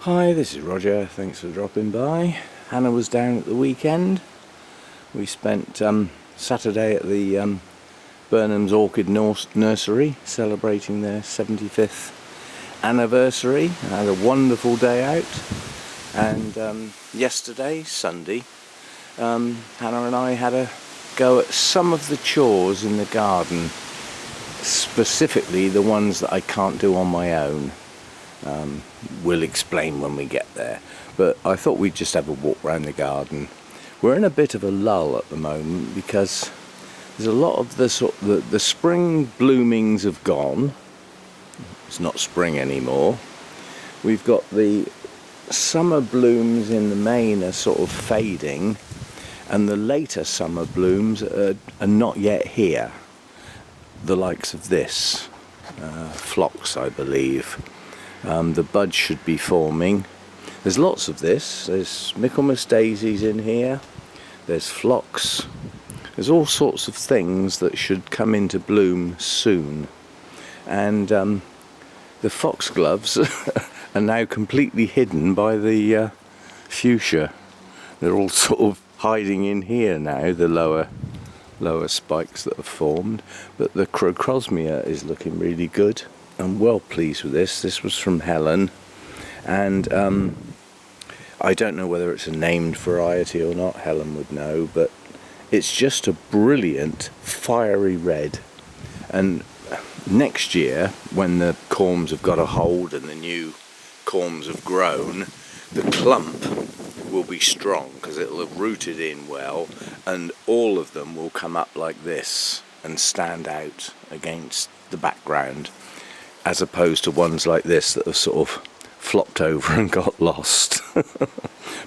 Hi, this is Roger. Thanks for dropping by. Hannah was down at the weekend. We spent Saturday at the Burnham's Orchid Nursery celebrating their 75th anniversary. I had a wonderful day out, and yesterday, Sunday, Hannah and I had a go at some of the chores in the garden, specifically the ones that I can't do on my own. We'll explain when we get there, but I thought we'd just have a walk around the garden. We're in a bit of a lull at the moment because there's a lot of the spring bloomings have gone. It's not spring anymore. We've got the summer blooms in the main are sort of fading, and the later summer blooms are not yet here. The likes of this phlox, I believe. The buds should be forming. There's lots of this. There's Michaelmas daisies in here. There's phlox. There's all sorts of things that should come into bloom soon. And the foxgloves are now completely hidden by the fuchsia. They're all sort of hiding in here now, the lower spikes that have formed. But the crocosmia is looking really good. I'm well pleased with this. This was from Helen, and I don't know whether it's a named variety or not. Helen would know, but it's just a brilliant fiery red. And next year, when the corms have got a hold and the new corms have grown, the clump will be strong because it'll have rooted in well, and all of them will come up like this and stand out against the background, as opposed to ones like this that have sort of flopped over and got lost.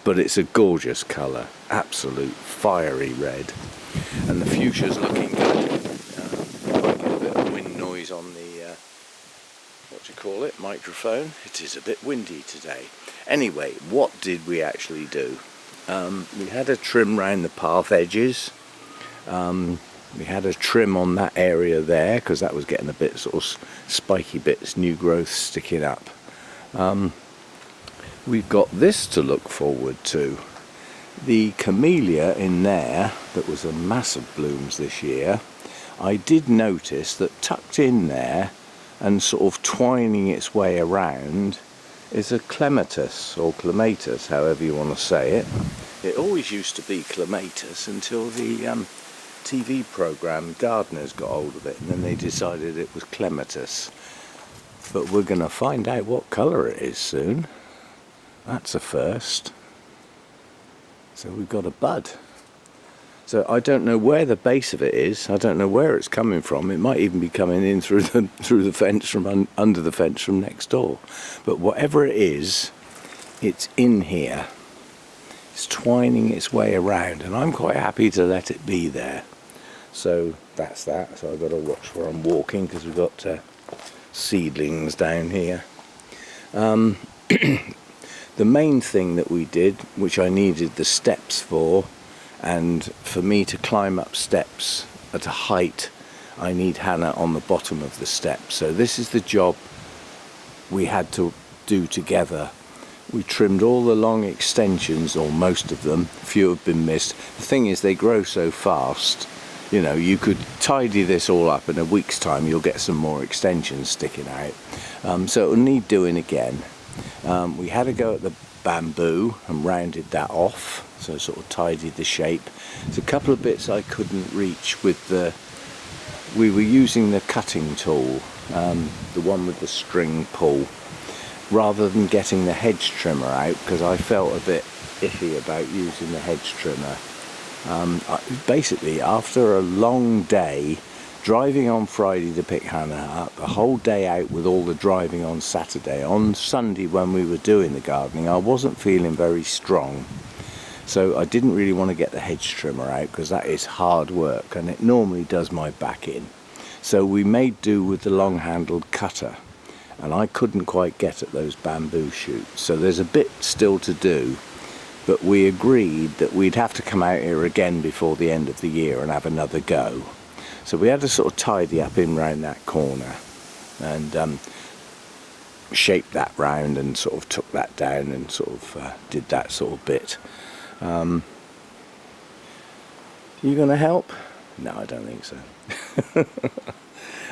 But it's a gorgeous colour, absolute fiery red, and the fuchsia's looking good. Might get a bit of wind noise on the microphone. It is a bit windy today. Anyway, what did we actually do? We had a trim round the path edges. We had a trim on that area there because that was getting a bit sort of spiky bits, new growth sticking up. We've got this to look forward to. The camellia in there, that was a massive blooms this year, I did notice that tucked in there and sort of twining its way around is a clematis, or clematis, however you want to say it. It always used to be clematis until the TV programme Gardeners got hold of it, and then they decided it was clematis. But we're going to find out what colour it is soon. That's a first. So we've got a bud. So I don't know where the base of it is. I don't know where it's coming from. It might even be coming in through the fence from under the fence from next door. But whatever it is, it's in here. It's twining its way around, and I'm quite happy to let it be there. So that's that. So I've got to watch where I'm walking because we've got seedlings down here. The main thing that we did, which I needed the steps for, and for me to climb up steps at a height, I need Hannah on the bottom of the steps. So this is the job we had to do together. We trimmed all the long extensions, or most of them. A few have been missed. The thing is, they grow so fast. You know, you could tidy this all up in a week's time, you'll get some more extensions sticking out. So it'll need doing again. We had a go at the bamboo and rounded that off, so sort of tidied the shape. There's a couple of bits I couldn't reach with we were using the cutting tool, the one with the string pull, rather than getting the hedge trimmer out, because I felt a bit iffy about using the hedge trimmer. Basically, after a long day driving on Friday to pick Hannah up, a whole day out with all the driving on Saturday, on Sunday when we were doing the gardening, I wasn't feeling very strong. So I didn't really want to get the hedge trimmer out because that is hard work and it normally does my back in. So we made do with the long-handled cutter, and I couldn't quite get at those bamboo shoots. So there's a bit still to do. But we agreed that we'd have to come out here again before the end of the year and have another go. So we had to sort of tidy up in round that corner. And shaped that round and sort of took that down and sort of did that sort of bit. You gonna help? No, I don't think so.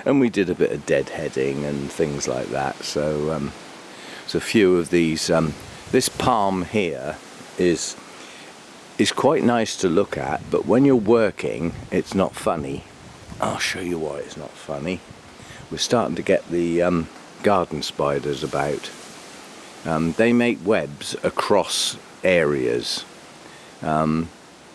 And we did a bit of deadheading and things like that. So a few of these. This palm here is quite nice to look at, but when you're working, it's not funny. I'll show you why it's not funny. We're starting to get the garden spiders about. They make webs across areas.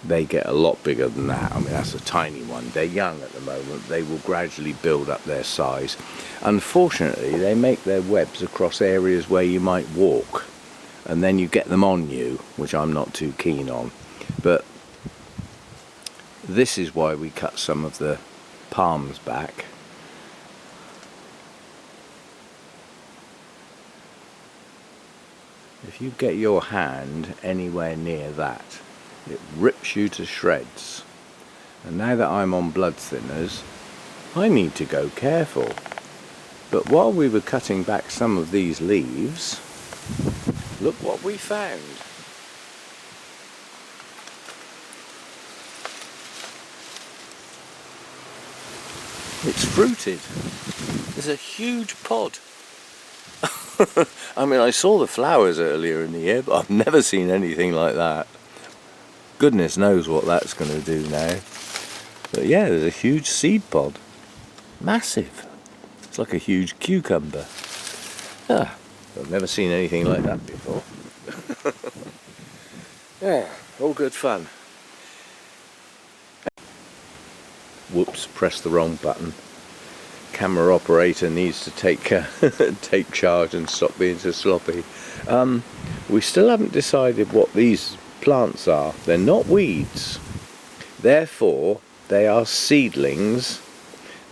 They get a lot bigger than that. I mean, that's a tiny one. They're young at the moment. They will gradually build up their size. Unfortunately, they make their webs across areas where you might walk, and then you get them on you, which I'm not too keen on. But this is why we cut some of the palms back. If you get your hand anywhere near that, it rips you to shreds. And now that I'm on blood thinners, I need to go careful. But while we were cutting back some of these leaves, look what we found. It's fruited. There's a huge pod. I mean, I saw the flowers earlier in the year, but I've never seen anything like that. Goodness knows what that's going to do now. But yeah, there's a huge seed pod. Massive. It's like a huge cucumber. I've never seen anything like that before. Yeah, all good fun. Whoops, pressed the wrong button. Camera operator needs to take take charge and stop being so sloppy. We still haven't decided what these plants are. They're not weeds, therefore they are seedlings,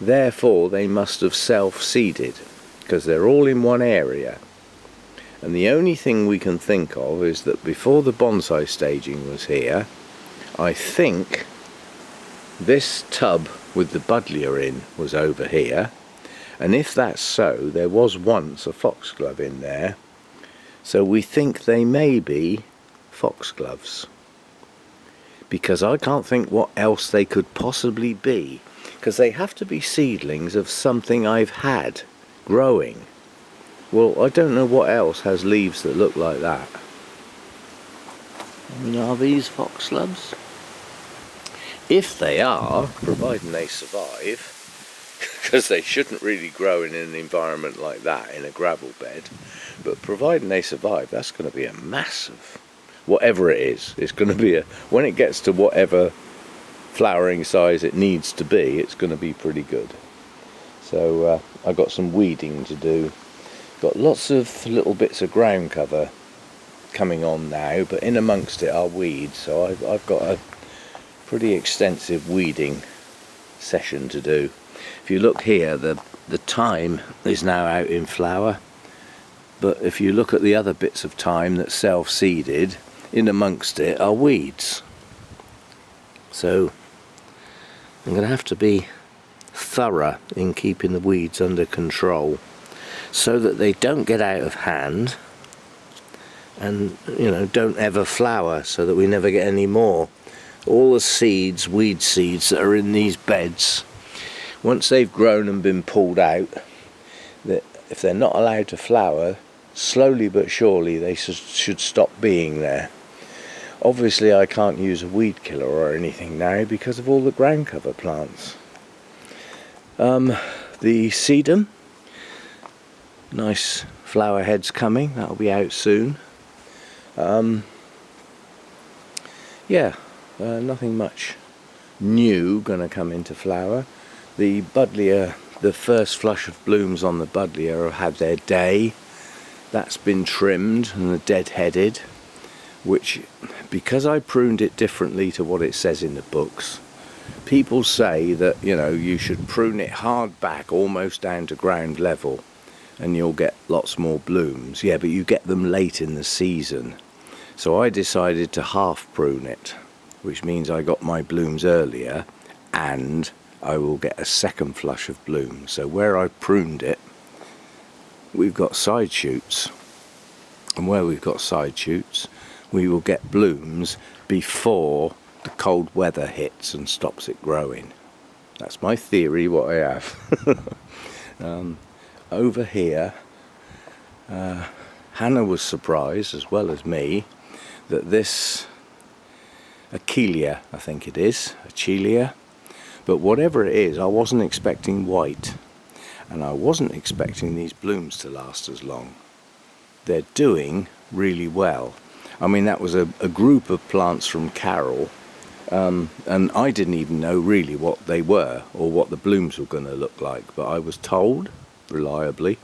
therefore they must have self-seeded, because they're all in one area. And the only thing we can think of is that before the bonsai staging was here, I think this tub with the buddleia in was over here, and if that's so, there was once a foxglove in there, so we think they may be foxgloves, because I can't think what else they could possibly be, because they have to be seedlings of something I've had growing. Well, I don't know what else has leaves that look like that. I mean, are these foxgloves? If they are, providing they survive, because they shouldn't really grow in an environment like that, in a gravel bed, but providing they survive, that's going to be a massive, whatever it is, it's going to be when it gets to whatever flowering size it needs to be, it's going to be pretty good. So I've got some weeding to do. Got lots of little bits of ground cover coming on now, but in amongst it are weeds, so I've got a pretty extensive weeding session to do. If you look here, the thyme is now out in flower, but if you look at the other bits of thyme that's self-seeded, in amongst it are weeds. So I'm going to have to be thorough in keeping the weeds under control so that they don't get out of hand and, you know, don't ever flower, so that we never get any more. All the seeds, weed seeds that are in these beds, once they've grown and been pulled out, that if they're not allowed to flower, slowly but surely they should stop being there. Obviously I can't use a weed killer or anything now because of all the ground cover plants. The sedum, nice flower heads coming, that'll be out soon. Nothing much new gonna come into flower. The buddleia, the first flush of blooms on the buddleia have had their day. That's been trimmed and the dead-headed, which, because I pruned it differently to what it says in the books, people say that, you know, you should prune it hard back almost down to ground level and you'll get lots more blooms. Yeah, but you get them late in the season. So I decided to half prune it, which means I got my blooms earlier and I will get a second flush of bloom. So where I pruned it, we've got side shoots, and where we've got side shoots we will get blooms before the cold weather hits and stops it growing. That's my theory, what I have. Over here, Hannah was surprised, as well as me, that this Achillea, I think it is, Achillea, but whatever it is, I wasn't expecting white, and I wasn't expecting these blooms to last as long. They're doing really well. I mean, that was a group of plants from Carol, and I didn't even know really what they were or what the blooms were going to look like, but I was told reliably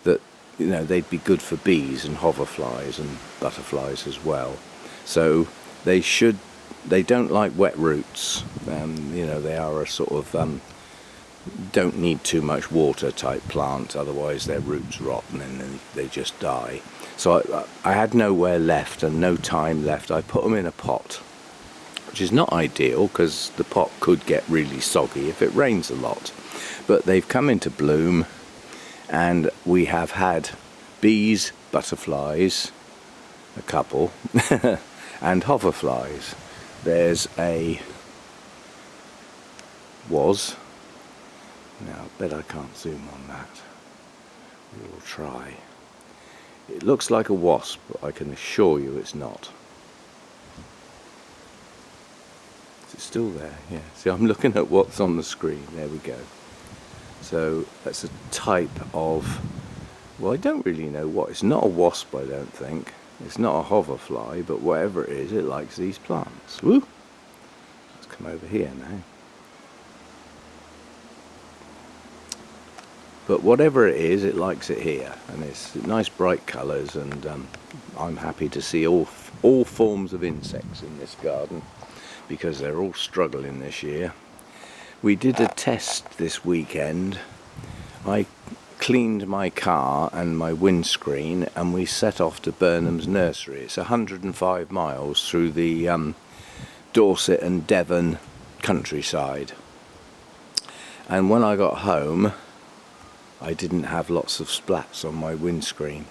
that, you know, they'd be good for bees and hoverflies and butterflies as well. So they don't like wet roots. You know, they are a sort of don't need too much water type plant, otherwise their roots rot and then they just die. So I had nowhere left and no time left. I put them in a pot, which is not ideal because the pot could get really soggy if it rains a lot. But they've come into bloom, and we have had bees, butterflies, a couple, and hoverflies. There's now I bet I can't zoom on that. We will try. It looks like a wasp, but I can assure you it's not. Is it still there? Yeah. See, I'm looking at what's on the screen. There we go. So that's a type of, well, I don't really know what. It's not a wasp, I don't think. It's not a hoverfly, but whatever it is, it likes these plants. Woo! Let's come over here now. But whatever it is, it likes it here, and it's nice bright colours, and I'm happy to see all forms of insects in this garden, because they're all struggling this year. We did a test this weekend. I cleaned my car and my windscreen, and we set off to Burnham's nursery. It's 105 miles through the Dorset and Devon countryside. And when I got home, I didn't have lots of splats on my windscreen,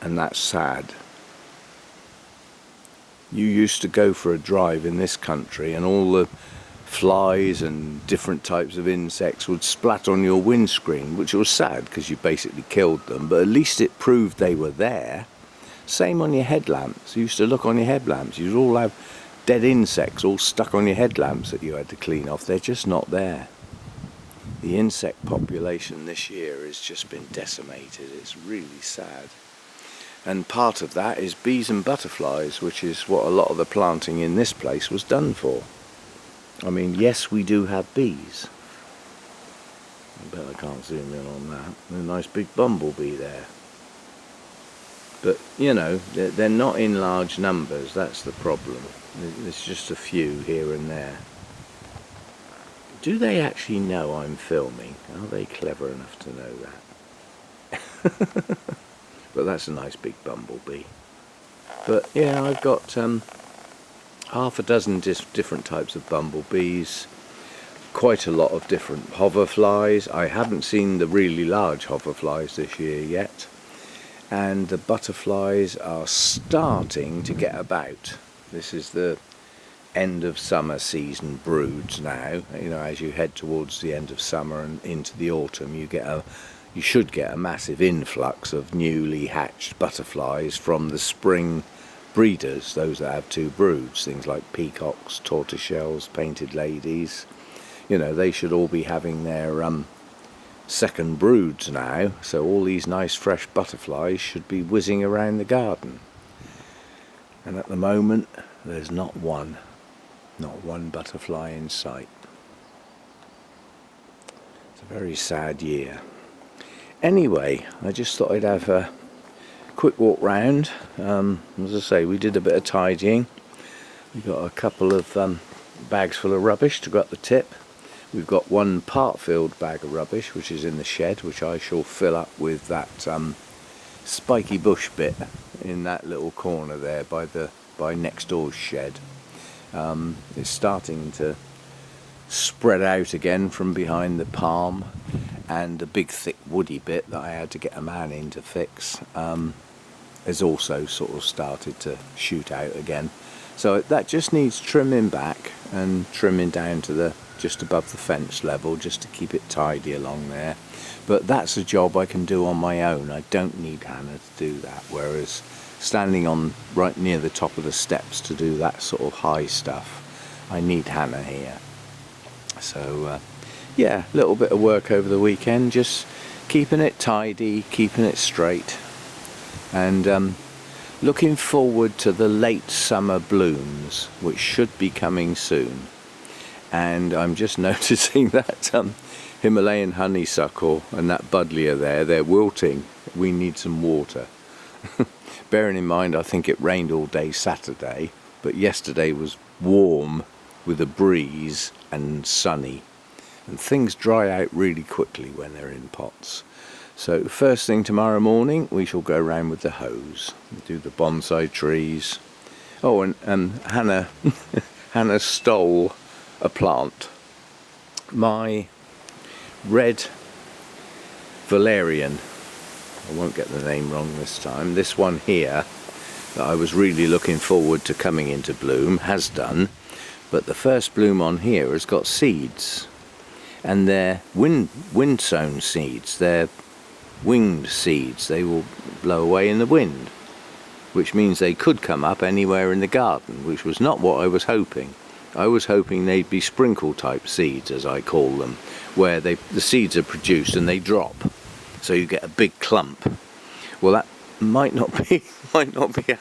and that's sad. You used to go for a drive in this country and all the flies and different types of insects would splat on your windscreen, which was sad because you basically killed them, but at least it proved they were there. Same on your headlamps. You used to look on your headlamps, you'd all have dead insects all stuck on your headlamps that you had to clean off. They're just not there. The insect population this year has just been decimated. It's really sad. And part of that is bees and butterflies, which is what a lot of the planting in this place was done for. I mean, yes, we do have bees. I bet I can't zoom in on that. There's a nice big bumblebee there. But, you know, they're not in large numbers. That's the problem. There's just a few here and there. Do they actually know I'm filming? Are they clever enough to know that? But that's a nice big bumblebee. But yeah, I've got half a dozen different types of bumblebees, quite a lot of different hoverflies. I haven't seen the really large hoverflies this year yet, and the butterflies are starting to get about. This is the end of summer season broods now. You know, as you head towards the end of summer and into the autumn, you should get a massive influx of newly hatched butterflies from the spring breeders, those that have two broods, things like peacocks, tortoiseshells, painted ladies. You know, they should all be having their second broods now, so all these nice fresh butterflies should be whizzing around the garden. And at the moment, there's not one butterfly in sight. It's a very sad year. Anyway, I just thought I'd have a quick walk round. As I say, we did a bit of tidying. We got a couple of bags full of rubbish to go up the tip. We've got one part-filled bag of rubbish which is in the shed, which I shall fill up with that spiky bush bit in that little corner there by next door's shed. It's starting to spread out again from behind the palm, and the big thick woody bit that I had to get a man in to fix has also sort of started to shoot out again. So that just needs trimming back and trimming down to the just above the fence level, just to keep it tidy along there. But that's a job I can do on my own. I don't need Hannah to do that, whereas standing on right near the top of the steps to do that sort of high stuff, I need Hannah here. So yeah, a little bit of work over the weekend, just keeping it tidy, keeping it straight, and looking forward to the late summer blooms, which should be coming soon. And I'm just noticing that Himalayan honeysuckle and that buddleia there, they're wilting. We need some water. Bearing in mind, I think it rained all day Saturday, but yesterday was warm with a breeze and sunny. And things dry out really quickly when they're in pots. So first thing tomorrow morning, we shall go around with the hose and do the bonsai trees. Oh, and Hannah, Hannah stole a plant. My red valerian, I won't get the name wrong this time, this one here that I was really looking forward to coming into bloom has done, but the first bloom on here has got seeds, and they're wind-sown seeds. They're winged seeds. They will blow away in the wind, which means they could come up anywhere in the garden, which was not what I was hoping. I was hoping they'd be sprinkle type seeds, as I call them, where the seeds are produced and they drop, so you get a big clump. Well, that might not be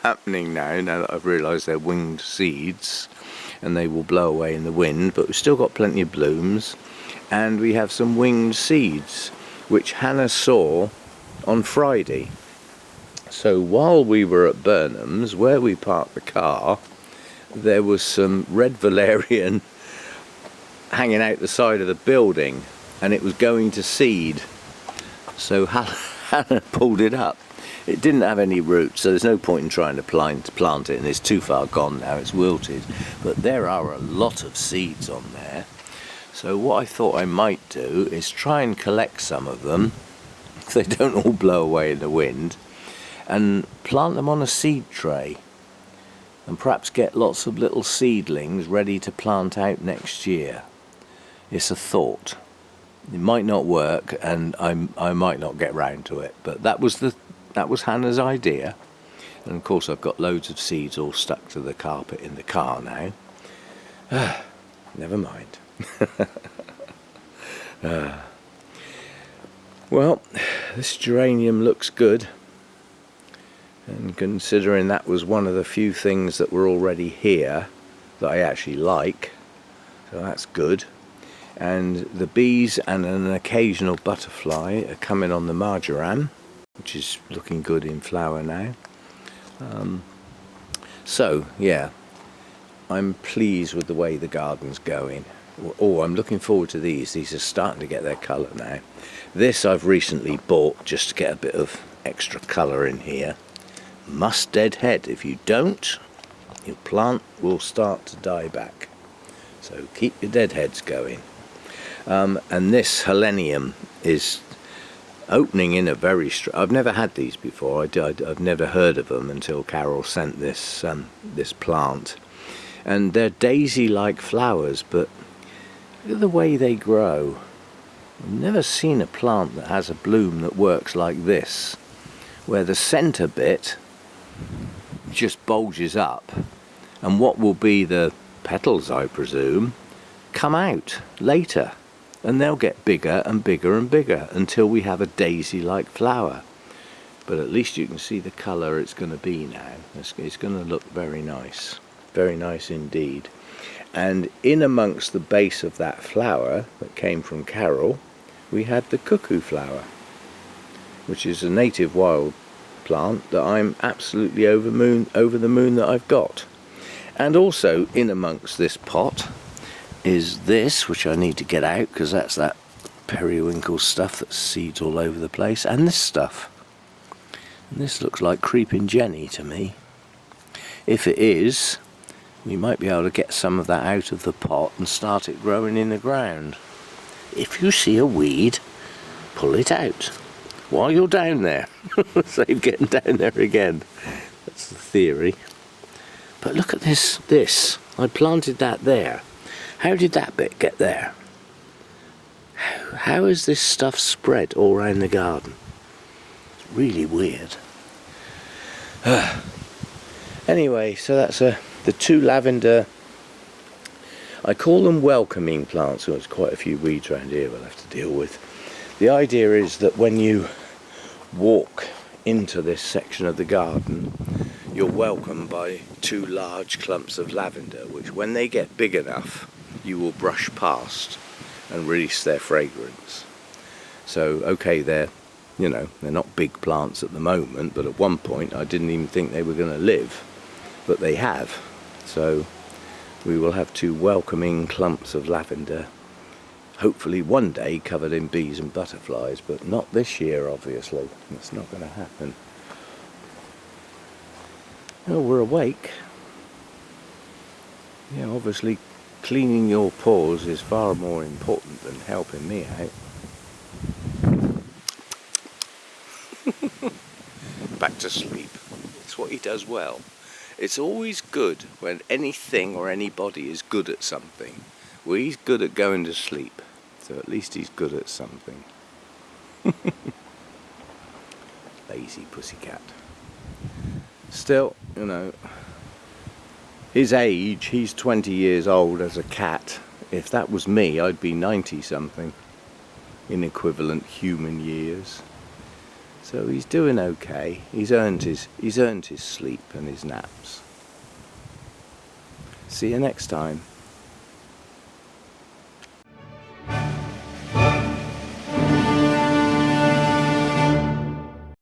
happening now that I've realised they're winged seeds and they will blow away in the wind, but we've still got plenty of blooms, and we have some winged seeds which Hannah saw on Friday. So while we were at Burnham's, where we parked the car, there was some red valerian hanging out the side of the building, and it was going to seed. So Hannah pulled it up. It didn't have any roots, so there's no point in trying to plant it, and it's too far gone now, it's wilted. But there are a lot of seeds on there. So what I thought I might do is try and collect some of them, so they don't all blow away in the wind, and plant them on a seed tray, and perhaps get lots of little seedlings ready to plant out next year. It's a thought. It might not work, and I might not get round to it, but that was Hannah's idea. And of course I've got loads of seeds all stuck to the carpet in the car now. Never mind. Well, this geranium looks good, and considering that was one of the few things that were already here that I actually like, so that's good. And the bees and an occasional butterfly are coming on the marjoram, which is looking good in flower now. So yeah, I'm pleased with the way the garden's going. Oh, I'm looking forward to these. These are starting to get their colour now. This I've recently bought just to get a bit of extra colour in here. Must deadhead. If you don't, your plant will start to die back. So keep your deadheads going. And this helenium is opening in a very I've never had these before. I've never heard of them until Carol sent this this plant. And they're daisy-like flowers, but look at the way they grow. I've never seen a plant that has a bloom that works like this, where the centre bit just bulges up, and what will be the petals, I presume, come out later, and they'll get bigger and bigger and bigger until we have a daisy-like flower. But at least you can see the colour it's going to be now. It's going to look very nice indeed. And in amongst the base of that flower that came from Carol, we had the cuckoo flower, which is a native wild plant that I'm absolutely over the moon that I've got. And also in amongst this pot is this, which I need to get out because that's that periwinkle stuff that seeds all over the place, and this stuff. And this looks like creeping Jenny to me. If it is, we might be able to get some of that out of the pot and start it growing in the ground. If you see a weed, pull it out while you're down there. Save getting down there again. That's the theory. But look at this. I planted that there. How did that bit get there? How is this stuff spread all around the garden? It's really weird. Anyway, so that's the 2 lavender. I call them welcoming plants. There's quite a few weeds around here we'll have to deal with. The idea is that when you walk into this section of the garden, you're welcomed by 2 large clumps of lavender, which when they get big enough, you will brush past and release their fragrance. So, okay, they're not big plants at the moment, but at one point I didn't even think they were going to live, but they have. So we will have 2 welcoming clumps of lavender, hopefully one day covered in bees and butterflies, but not this year, obviously. It's not going to happen. Oh, we're awake. Yeah, obviously cleaning your paws is far more important than helping me out. Back to sleep. It's what he does well. It's always good when anything or anybody is good at something. Well, he's good at going to sleep, so at least he's good at something. Lazy pussycat. Still, his age, he's 20 years old as a cat. If that was me, I'd be 90 something in equivalent human years. So he's doing okay. He's earned his sleep and his naps. See you next time.